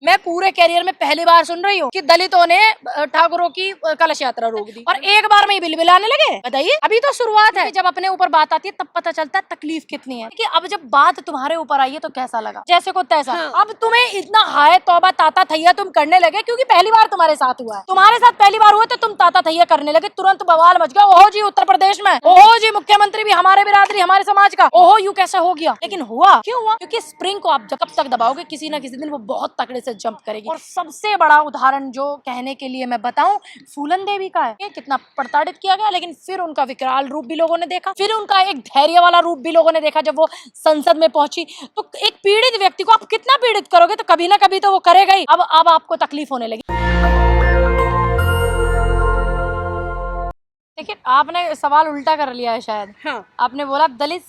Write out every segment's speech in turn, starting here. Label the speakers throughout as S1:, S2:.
S1: मैं पूरे कैरियर में पहली बार सुन रही हूँ कि दलितों ने ठाकुरों की कलश यात्रा रोक दी और एक बार में ही बिल बिलाने लगे। बताइए, अभी तो शुरुआत है। जब अपने ऊपर बात आती है तब पता चलता है तकलीफ कितनी है। कि अब जब बात तुम्हारे ऊपर आई है तो कैसा लगा, जैसे को तैसा। अब तुम्हें इतना हाय तौबा ताता थैया तुम करने लगे क्योंकि पहली बार तुम्हारे साथ हुआ है। तुम्हारे साथ पहली बार हुआ तो तुम ताता थैया करने लगे, तुरंत बवाल मच गया। ओहो जी उत्तर प्रदेश में, ओहो जी मुख्यमंत्री भी हमारे बिरादरी हमारे समाज का, ओहो यू कैसे हो गया। लेकिन हुआ क्यों हुआ? क्योंकि स्प्रिंग को आप जब तक दबाओगे किसी ना किसी दिन वो बहुत तकड़े से जंप करेगी। और सबसे बड़ा उदाहरण जो कहने के लिए मैं बताऊं, फूलन देवी का है। कितना प्रताड़ित किया गया, लेकिन फिर उनका विकराल रूप भी लोगों ने देखा, फिर उनका एक धैर्य वाला रूप भी लोगों ने देखा जब वो संसद में पहुंची। तो एक पीड़ित व्यक्ति को आप कितना पीड़ित करोगे, तो कभी ना कभी तो वो करेगा ही। अब आपको तकलीफ होने लगी। देखिए, आपने सवाल उल्टा कर लिया है शायद। हाँ। आपने बोला दलित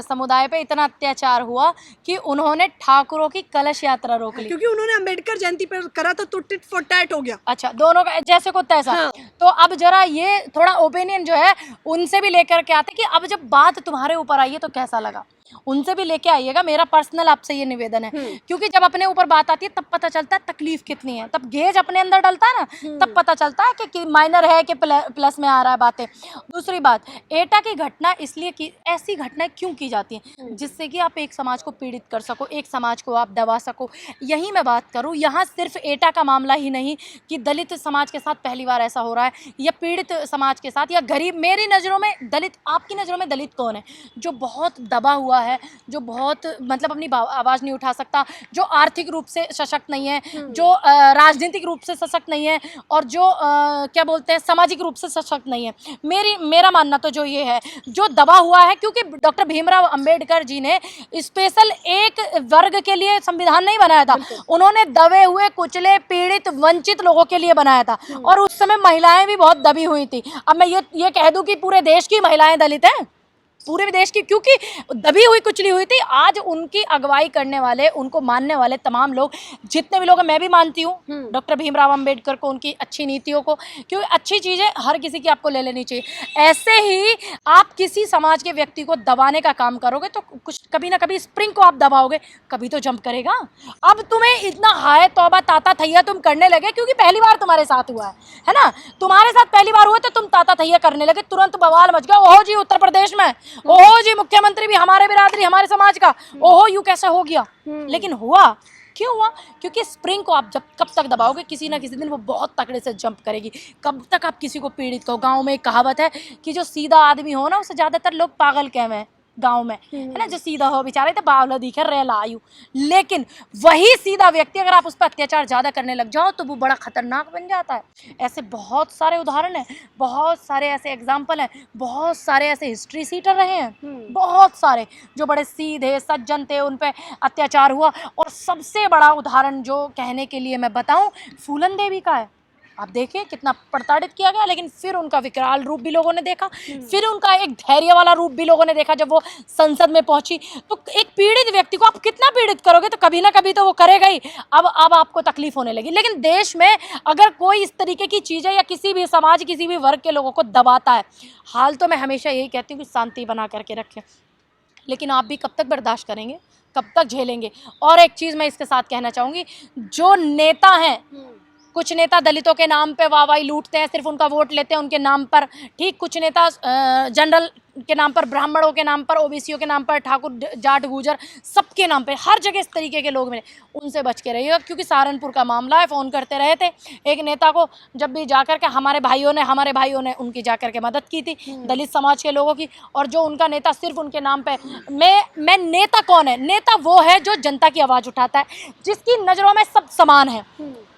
S1: समुदाय पे इतना अत्याचार हुआ कि उन्होंने ठाकुरों की कलश यात्रा रोक ली,
S2: क्योंकि उन्होंने अंबेडकर जयंती पर करा तो टिट फॉर टैट हो गया।
S1: अच्छा, दोनों का जैसे को तैसा। हाँ। तो अब जरा ये थोड़ा ओपिनियन जो है उनसे भी लेकर के आते कि अब जब बात तुम्हारे ऊपर आई है तो कैसा लगा, उनसे भी लेके आइएगा। मेरा पर्सनल आपसे ये निवेदन है, क्योंकि जब अपने ऊपर बात आती है तब पता चलता है तकलीफ कितनी है। तब गेज अपने अंदर डलता है ना, तब पता चलता है कि माइनर है कि प्लस में आ रहा है बातें। दूसरी बात, एटा की घटना इसलिए कि ऐसी घटनाएं क्यों की जाती हैं जिससे कि आप एक समाज को पीड़ित कर सको, एक समाज को आप दबा सको। यही मैं बात करूँ, यहाँ सिर्फ एटा का मामला ही नहीं कि दलित समाज के साथ पहली बार ऐसा हो रहा है, या पीड़ित समाज के साथ, या गरीब। मेरी नज़रों में दलित, आपकी नज़रों में दलित कौन है जो बहुत दबा हुआ है, जो बहुत मतलब अपनी आवाज़ नहीं उठा सकता, जो आर्थिक रूप से सशक्त नहीं है, जो राजनीतिक रूप से सशक्त नहीं है, और जो क्या बोलते हैं सामाजिक रूप से सशक्त नहीं है। मेरा मानना तो जो ये है, जो दबा हुआ है, क्योंकि डॉक्टर भीमराव अंबेडकर जी ने स्पेशल एक वर्ग के लिए संविधान नहीं बनाया था, उन्होंने दबे हुए, कुचले, पीड़ित, वंचित लोगों के लिए बनाया था। और उस समय महिलाएं भी बहुत दबी हुई थी। अब मैं ये कह दूं कि पूरे देश की महिलाएं दलित हैं, पूरे देश की, क्योंकि दबी हुई कुचली हुई थी। आज उनकी अगुवाई करने वाले, उनको मानने वाले तमाम लोग, जितने भी लोग हैं, मैं भी मानती हूँ डॉक्टर भीमराव अंबेडकर को, उनकी अच्छी नीतियों को, क्योंकि अच्छी चीज़ें हर किसी की आपको ले लेनी चाहिए। ऐसे ही आप किसी समाज के व्यक्ति को दबाने का काम करोगे तो कुछ कभी ना कभी स्प्रिंग को आप दबाओगे, कभी तो जंप करेगा। अब तुम्हें इतना हाय तौबा ताता थैया तुम करने लगे क्योंकि पहली बार तुम्हारे साथ हुआ है ना। तुम्हारे साथ पहली बार हुआ तो तुम ताता थैया करने लगे, तुरंत बवाल मच गया। ओहो जी उत्तर प्रदेश में, ओहो जी मुख्यमंत्री भी हमारे बिरादरी हमारे समाज का, ओहो यू कैसे हो गया। लेकिन हुआ क्यों हुआ? क्योंकि स्प्रिंग को आप जब कब तक दबाओगे किसी ना किसी दिन वो बहुत तकड़े से जंप करेगी। कब तक आप किसी को पीड़ित कहो। गांव में एक कहावत है कि जो सीधा आदमी हो ना उसे ज्यादातर लोग पागल कहते हैं गांव में, है ना। जो सीधा हो बेचारे तो बावला दिखे रेला आयु, लेकिन वही सीधा व्यक्ति अगर आप उस पर अत्याचार ज्यादा करने लग जाओ तो वो बड़ा खतरनाक बन जाता है। ऐसे बहुत सारे उदाहरण हैं, बहुत सारे ऐसे एग्जाम्पल हैं, बहुत सारे ऐसे हिस्ट्री सीटर रहे हैं, बहुत सारे जो बड़े सीधे सज्जन थे उन पे अत्याचार हुआ। और सबसे बड़ा उदाहरण जो कहने के लिए मैं बताऊं, फूलन देवी का है। आप देखिए कितना प्रताड़ित किया गया, लेकिन फिर उनका विकराल रूप भी लोगों ने देखा, फिर उनका एक धैर्य वाला रूप भी लोगों ने देखा जब वो संसद में पहुंची। तो एक पीड़ित व्यक्ति को आप कितना पीड़ित करोगे, तो कभी ना कभी तो वो करेगा ही। अब आपको तकलीफ होने लगी। लेकिन देश में अगर कोई इस तरीके की चीज़ें या किसी भी समाज, किसी भी वर्ग के लोगों को दबाता है, हाल तो मैं हमेशा यही कहती हूँ कि शांति बना करके रखें। लेकिन आप भी कब तक बर्दाश्त करेंगे, कब तक झेलेंगे? और एक चीज़ मैं इसके साथ कहना चाहूँगी, जो नेता हैं, कुछ नेता दलितों के नाम पे वाहवाही लूटते हैं, सिर्फ उनका वोट लेते हैं उनके नाम पर, ठीक। कुछ नेता जनरल के नाम पर, ब्राह्मणों के नाम पर, ओबीसीओ के नाम पर, ठाकुर जाट गुजर सबके नाम पे, हर जगह इस तरीके के लोग मिले, उनसे बच के रहिएगा। क्योंकि सहारनपुर का मामला है, फ़ोन करते रहे थे एक नेता को, जब भी जाकर के हमारे भाइयों ने उनकी जाकर के मदद की थी, दलित समाज के लोगों की। और जो उनका नेता सिर्फ उनके नाम पे, मैं नेता कौन है? नेता वो है जो जनता की आवाज़ उठाता है, जिसकी नज़रों में सब समान है,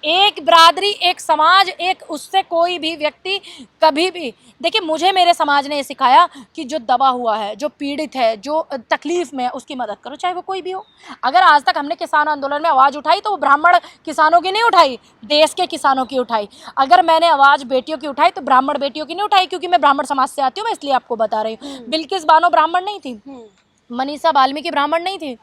S1: एक बिरादरी, एक समाज, एक, उससे कोई भी व्यक्ति कभी भी। देखिए, मुझे मेरे समाज ने ये सिखाया कि जो दबा हुआ है, जो पीड़ित है, जो तकलीफ में है, उसकी मदद करो, चाहे वो कोई भी हो। अगर आज तक हमने किसान आंदोलन में आवाज़ उठाई तो वो ब्राह्मण किसानों की नहीं उठाई, देश के किसानों की उठाई। अगर मैंने आवाज़ बेटियों की उठाई तो ब्राह्मण बेटियों की नहीं उठाई, क्योंकि मैं ब्राह्मण समाज से आती हूँ, मैं इसलिए आपको बता रही हूँ। बिल्किस बानो ब्राह्मण नहीं थी, मनीषा वाल्मीकि ब्राह्मण नहीं थी,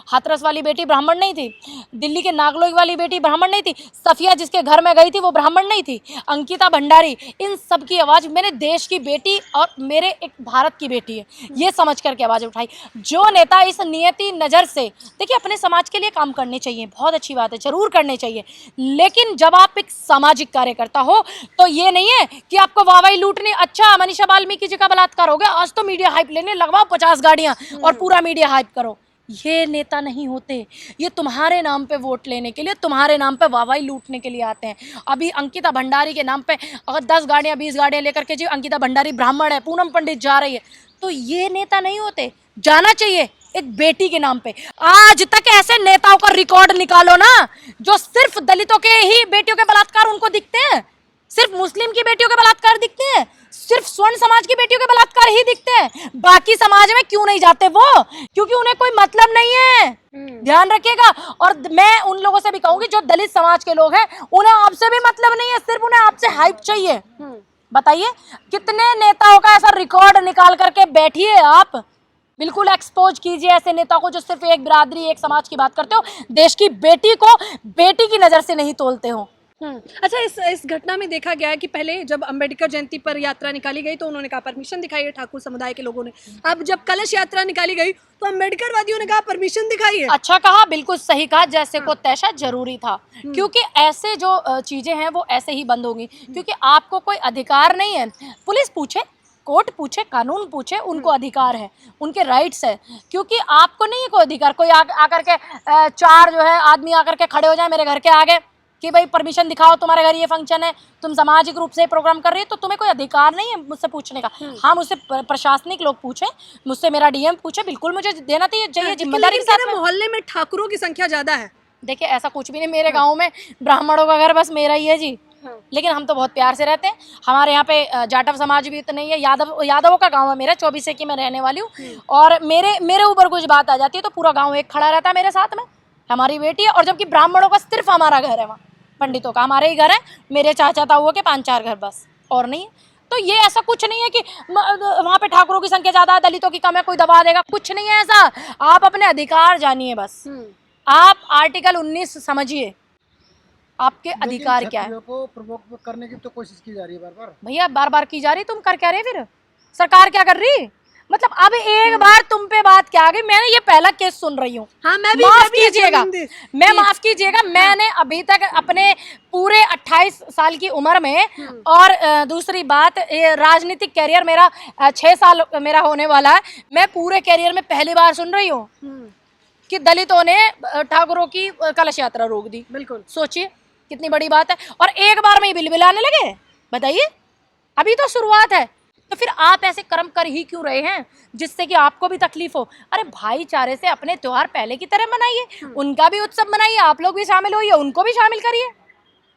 S1: हाथरस वाली बेटी ब्राह्मण नहीं थी, दिल्ली के नागलोई वाली बेटी ब्राह्मण नहीं थी, सफिया जिसके घर में गई थी वो ब्राह्मण नहीं थी, अंकिता भंडारी, इन सब की आवाज़ मेरे देश की बेटी और मेरे एक भारत की बेटी है, ये समझ करके आवाज़ उठाई। जो नेता इस नियति नज़र से, देखिए अपने समाज के लिए काम करने चाहिए, बहुत अच्छी बात है, जरूर करने चाहिए, लेकिन जब आप एक सामाजिक कार्यकर्ता हो तो ये नहीं है कि आपको वाहवाही लूटनी। अच्छा मनीषा वाल्मीकि जी का बलात्कार हो गया, आज तो मीडिया हाइप लेने लगवाओ 50 गाड़ियां और पूरा मीडिया हाइप करो। ये नेता नहीं होते, ये तुम्हारे नाम पे वोट लेने के लिए, तुम्हारे नाम पे वाहवाही लूटने के लिए आते हैं। अभी अंकिता भंडारी के नाम पे अगर 10 गाड़ियां 20 गाड़ियां लेकर के जी अंकिता भंडारी ब्राह्मण है, पूनम पंडित जा रही है, तो ये नेता नहीं होते। जाना चाहिए एक बेटी के नाम पे। आज तक ऐसे नेताओं का रिकॉर्ड निकालो ना जो सिर्फ दलितों के ही बेटियों के बलात्कार उनको दिखते हैं, सिर्फ मुस्लिम की बेटियों के बलात्कार दिखते हैं, सिर्फ स्वर्ण समाज की बेटियों के बलात्कार ही दिखते हैं, बाकी समाज में क्यों नहीं जाते वो? क्योंकि उन्हें कोई मतलब नहीं है, ध्यान रखिएगा। और मैं उन लोगों से भी कहूंगी जो दलित समाज के लोग हैं, उन्हें आपसे भी मतलब नहीं है, सिर्फ उन्हें आपसे हाइप चाहिए। बताइए कितने नेताओं का ऐसा रिकॉर्ड निकाल करके बैठिए आप, बिल्कुल एक्सपोज कीजिए ऐसे नेता को जो सिर्फ एक बिरादरी एक समाज की बात करते हो, देश की बेटी को बेटी की नजर से नहीं तोलते हो।
S2: अच्छा, इस घटना में देखा गया है कि पहले जब अंबेडकर जयंती पर यात्रा निकाली गई तो उन्होंने कहा परमिशन दिखाई ठाकुर समुदाय के लोगों ने। अब जब कलश यात्रा निकाली गई तो अंबेडकर वादियों ने कहा परमिशन दिखाई है।
S1: अच्छा कहा, बिल्कुल सही कहा, जैसे को तैसा जरूरी था, क्योंकि ऐसे जो चीजें हैं वो ऐसे ही बंद होंगी, क्योंकि आपको कोई अधिकार नहीं है। पुलिस पूछे, कोर्ट पूछे, कानून पूछे, उनको अधिकार है, उनके राइट्स है, क्योंकि आपको नहीं है कोई अधिकार। कोई आकर के 4 जो है आदमी आकर के खड़े हो जाए मेरे घर के आगे कि भाई परमिशन दिखाओ, तुम्हारे घर ये फंक्शन है, तुम सामाजिक रूप से प्रोग्राम कर रही है, तो तुम्हें कोई अधिकार नहीं है मुझसे पूछने का। हाँ, मुझसे प्रशासनिक लोग पूछे, मुझसे मेरा डीएम पूछे, बिल्कुल मुझे देना चाहिए जिम्मेदारी के साथ।
S2: मोहल्ले में ठाकुरों की संख्या ज्यादा है।
S1: देखिए ऐसा कुछ भी नहीं, मेरे गाँव में ब्राह्मणों का घर बस मेरा ही है जी, लेकिन हम तो बहुत प्यार से रहते हैं। हमारे यहाँ पे जाटव समाज भी इतना नहीं है, यादवों का गांव है मेरा, 24 की मैं रहने वाली हूँ, और मेरे ऊपर कुछ बात आ जाती है तो पूरा गांव एक खड़ा रहता है मेरे साथ में, हमारी बेटी है। और जबकि ब्राह्मणों का सिर्फ हमारा घर है, वहाँ पंडितों का हमारे ही घर है, मेरे चाचा ताऊओं के 5-4 घर बस, और नहीं है। तो ये ऐसा कुछ नहीं है कि वहाँ पे ठाकुरों की संख्या ज्यादा है, दलितों की कम है, कोई दबा देगा, कुछ नहीं है ऐसा। आप अपने अधिकार जानिए बस, आप आर्टिकल 19 समझिए, आपके अधिकार क्या है।
S3: को प्रवोक करने की तो कोशिश की जा रही है बार बार।
S1: भैया बार बार की जा रही, तुम कर क्या रहे? फिर सरकार क्या कर रही? मतलब अब एक बार तुम पे बात क्या आ गई, मैंने ये पहला केस सुन रही हूँ।
S2: हाँ,
S1: माफ कीजिएगा, मैं माफ कीजिएगा, मैंने अभी तक अपने पूरे 28 साल की उम्र में, और दूसरी बात ये राजनीतिक कैरियर मेरा 6 साल मेरा होने वाला है, मैं पूरे कैरियर में पहली बार सुन रही हूँ कि दलितों ने ठाकुरों की कलश यात्रा रोक दी।
S2: बिल्कुल,
S1: सोचिए कितनी बड़ी बात है, और एक बार में ही बिलबिलाने लगे। बताइए, अभी तो शुरुआत है, तो फिर आप ऐसे कर्म कर ही क्यों रहे हैं जिससे कि आपको भी तकलीफ हो? अरे भाईचारे से अपने त्योहार पहले की तरह मनाइए, उनका भी उत्सव मनाइए, आप लोग भी शामिल होइए, उनको भी शामिल करिए।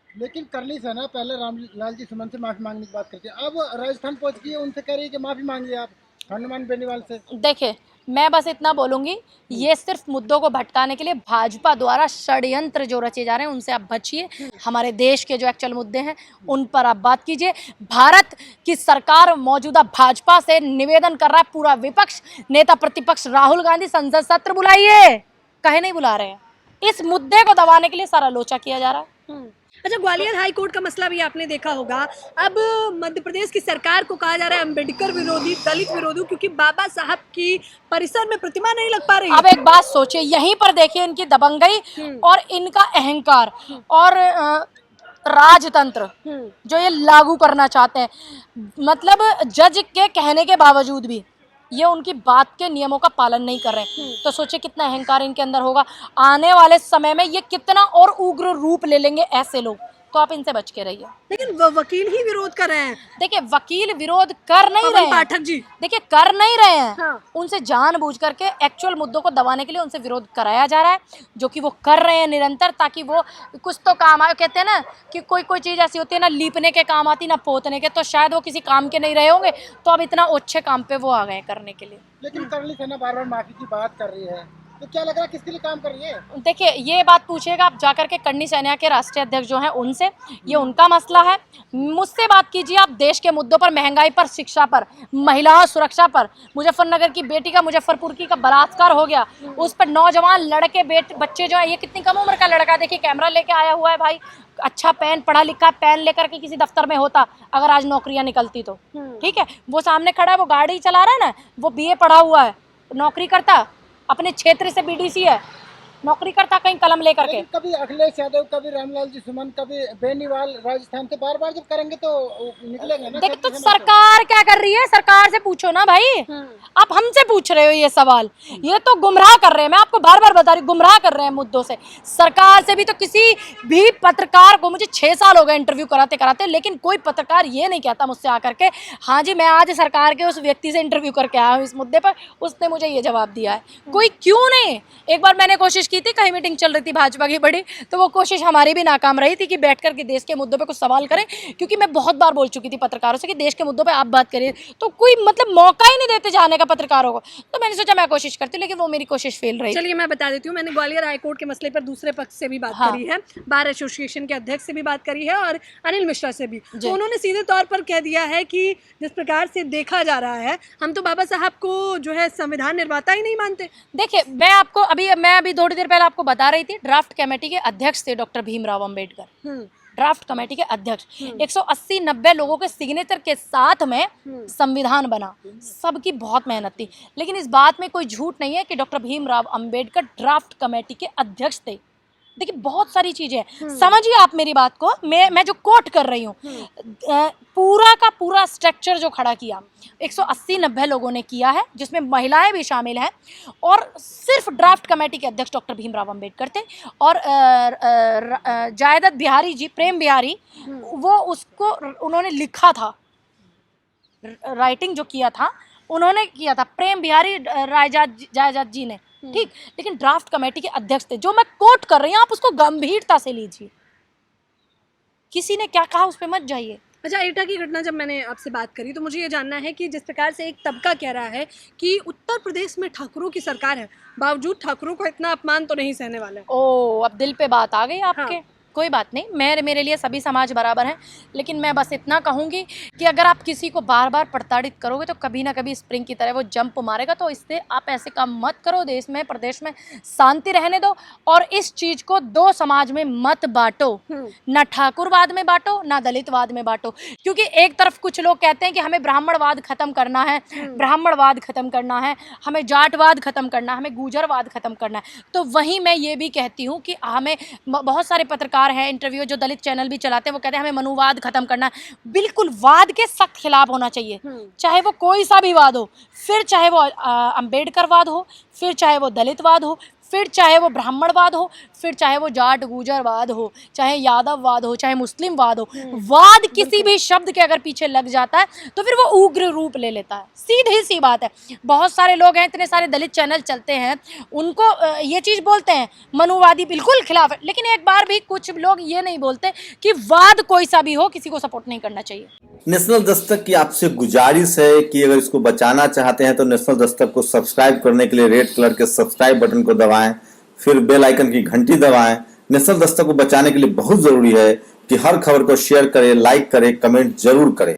S3: लेकिन करली सेना पहले रामलाल जी सुमन से माफी मांगने की बात करती है, अब राजस्थान पहुंच गई है, उनसे कह रही है कि माफी मांगिए आप हनुमान बेनीवाल से।
S1: देखिए मैं बस इतना बोलूंगी, ये सिर्फ मुद्दों को भटकाने के लिए भाजपा द्वारा षड्यंत्र जो रचे जा रहे हैं उनसे आप बचिए। हमारे देश के जो एक्चुअल मुद्दे हैं उन पर आप बात कीजिए। भारत की सरकार मौजूदा भाजपा से निवेदन कर रहा है, पूरा विपक्ष, नेता प्रतिपक्ष राहुल गांधी संसद सत्र बुलाइए, कहे नहीं बुला रहे हैं। इस मुद्दे को दबाने के लिए सारा लोचा किया जा रहा है।
S2: अच्छा, ग्वालियर हाई कोर्ट का मसला भी आपने देखा होगा। अब मध्य प्रदेश की सरकार को कहा जा रहा है अम्बेडकर विरोधी, दलित विरोधी, क्योंकि बाबा साहब की परिसर में प्रतिमा नहीं लग पा रही।
S1: अब एक बात सोचिए, यहीं पर देखिए इनकी दबंगई और इनका अहंकार और राजतंत्र जो ये लागू करना चाहते हैं। मतलब जज के कहने के बावजूद भी ये उनकी बात के नियमों का पालन नहीं कर रहे, तो सोचिए कितना अहंकार इनके अंदर होगा। आने वाले समय में ये कितना और उग्र रूप ले लेंगे ऐसे लोग, तो आप इनसे बच के रहिए।
S2: लेकिन वकील ही विरोध कर रहे हैं।
S1: देखिए वकील विरोध कर नहीं रहे हैं,
S2: पाठक जी
S1: देखिए कर नहीं रहे हैं।
S2: हाँ।
S1: उनसे जानबूझ करके एक्चुअल मुद्दों को दबाने के लिए उनसे विरोध कराया जा रहा है, जो कि वो कर रहे हैं निरंतर, ताकि वो कुछ तो काम आए। कहते हैं ना कि कोई चीज़ ऐसी होती है ना लीपने के काम आती ना पोतने के, तो शायद वो किसी काम के नहीं रहे होंगे, तो अब इतना अच्छे काम पे वो आ गए करने के लिए।
S3: लेकिन करली सेना बार बार माफी की बात कर रही है, तो क्या लग रहा है किसके लिए काम कर रही है?
S1: देखिए, ये बात पूछिएगा आप जाकर के करनी सेना के राष्ट्रीय अध्यक्ष जो हैं उनसे, ये उनका मसला है। मुझसे बात कीजिए आप देश के मुद्दों पर, महंगाई पर, शिक्षा पर, महिला सुरक्षा पर। मुजफ्फरनगर की बेटी का, मुजफ्फरपुर की का बलात्कार हो गया, उस पर नौजवान लड़के बच्चे जो है, ये कितनी कम उम्र का लड़का, देखिए कैमरा लेके आया हुआ है भाई, अच्छा पेन, पढ़ा लिखा पेन लेकर के किसी दफ्तर में होता अगर आज नौकरियां निकलती तो, ठीक है। वो सामने खड़ा है, वो गाड़ी चला रहा है ना, वो बीए पढ़ा हुआ है, नौकरी करता, अपने क्षेत्र से बीडीसी है, नौकरी करता कहीं कलम लेकर के।
S3: लेकिन कभी अखिलेश यादव, कभी रामलाल जी सुमन, कभी बेनीवाल राजस्थान से बार बार जब करेंगे तो निकलेंगे ना।
S1: देख तो सरकार क्या कर रही है, सरकार से पूछो ना भाई, आप हमसे पूछ रहे हो ये सवाल, ये तो गुमराह कर रहे हैं। मैं आपको बार बार बता रही हूँ, गुमराह कर रहे हैं मुद्दों से। सरकार से भी तो किसी भी पत्रकार को, मुझे 6 साल हो गए इंटरव्यू कराते कराते, लेकिन कोई पत्रकार ये नहीं कहता मुझसे आकर के, हाँ जी मैं आज सरकार के उस व्यक्ति से इंटरव्यू करके आया हूँ इस मुद्दे पर, उसने मुझे ये जवाब दिया है। कोई क्यों नहीं। एक बार मैंने कोशिश की थी, कहीं मीटिंग चल रही थी भाजपा की बड़ी, तो वो कोशिश हमारी भी नाकाम रही थी कि बैठ कर के देश के मुद्दों पे कुछ सवाल करें, क्योंकि मैं बहुत बार बोल चुकी थी पत्रकारों से कि देश के मुद्दों पे आप बात करिए, तो कोई मतलब मौका ही नहीं देते जाने का पत्रकारों को। तो मैंने सोचा मैं कोशिश करती हूँ, लेकिन वो मेरी कोशिश फेल रही।
S2: चलिए मैं बता देती हूँ, मैंने ग्वालियर हाईकोर्ट के मसले पर दूसरे पक्ष से भी बात करी है, बार एसोसिएशन के अध्यक्ष से भी बात करी है और अनिल मिश्रा से भी। तो उन्होंने सीधे तौर पर कह दिया है कि जिस प्रकार से देखा जा रहा है, हम तो बाबा साहब को जो है संविधान निर्माता ही नहीं मानते।
S1: देखिए मैं अभी थोड़ी देर पहले आपको बता रही थी, ड्राफ्ट कमेटी के अध्यक्ष थे doctor Bhimrao Ambedkar, draft committee के अध्यक्ष। 180-90 लोगों के सिग्नेचर के साथ में संविधान बना, सबकी बहुत मेहनत थी। लेकिन इस बात में कोई झूठ नहीं है कि doctor Bhimrao Ambedkar draft committee के अध्यक्ष थे। देखिए बहुत सारी चीजें हैं, समझिए आप मेरी बात को। मैं जो कोट कर रही हूँ, पूरा का पूरा स्ट्रक्चर जो खड़ा किया 180-90 लोगों ने किया है, जिसमें महिलाएं भी शामिल हैं, और सिर्फ ड्राफ्ट कमेटी के अध्यक्ष डॉक्टर भीमराव अंबेडकर थे। और जयदत्त बिहारी जी, प्रेम बिहारी, वो उसको उन्होंने लिखा था, राइटिंग जो किया था उन्होंने किया था, प्रेम बिहारी जायजाद जी ने, ठीक। लेकिन ड्राफ्ट कमेटी के अध्यक्ष थे, जो मैं कोट कर रही हूँ, आप उसको गंभीरता से लीजिए। किसी ने क्या कहा उस पर मत जाइए।
S2: अच्छा, एटा की घटना जब मैंने आपसे बात करी तो मुझे ये जानना है कि जिस प्रकार से एक तबका कह रहा है कि उत्तर प्रदेश में ठाकुरों की सरकार है, बावजूद ठाकुरों को इतना अपमान तो नहीं सहने वाले।
S1: ओ, अब दिल पे बात आ गई आपके। हाँ। कोई बात नहीं, मेरे लिए सभी समाज बराबर हैं, लेकिन मैं बस इतना कहूँगी कि अगर आप किसी को बार बार प्रताड़ित करोगे तो कभी ना कभी स्प्रिंग की तरह वो जंप मारेगा। तो इससे आप ऐसे काम मत करो, देश में प्रदेश में शांति रहने दो, और इस चीज़ को दो समाज में मत बांटो, ना ठाकुरवाद में बांटो ना दलितवाद में बांटो। क्योंकि एक तरफ कुछ लोग कहते हैं कि हमें ब्राह्मणवाद खत्म करना है, ब्राह्मणवाद खत्म करना है, हमें जाटवाद खत्म करना है, हमें गुजरवाद खत्म करना है। तो वहीं मैं ये भी कहती हूँ कि हमें, बहुत सारे पत्रकार है इंटरव्यू जो दलित चैनल भी चलाते हैं, वो कहते हैं हमें मनुवाद खत्म करना है। बिल्कुल, वाद के सख्त खिलाफ होना चाहिए, चाहे वो कोई सा भी वाद हो, फिर चाहे वो अंबेडकरवाद हो, फिर चाहे वो दलितवाद हो, फिर चाहे वो ब्राह्मणवाद हो, फिर चाहे वो जाट गुजरवाद हो, चाहे यादववाद हो, चाहे मुस्लिमवाद हो। वाद किसी भी शब्द के अगर पीछे लग जाता है तो फिर वो उग्र रूप ले लेता है, सीधी सी बात है। बहुत सारे लोग हैं, इतने सारे दलित चैनल चलते हैं, उनको ये चीज़ बोलते हैं मनुवादी बिल्कुल खिलाफ है, लेकिन एक बार भी कुछ लोग ये नहीं बोलते कि वाद कोई सा भी हो किसी को सपोर्ट नहीं करना चाहिए।
S4: नेशनल दस्तक की आपसे गुजारिश है कि अगर इसको बचाना चाहते हैं तो नेशनल दस्तक को सब्सक्राइब करने के लिए रेड कलर के सब्सक्राइब बटन को दबाएं, फिर बेल आइकन की घंटी दबाएं। नेशनल दस्तक को बचाने के लिए बहुत जरूरी है कि हर खबर को शेयर करें, लाइक करें, कमेंट जरूर करें।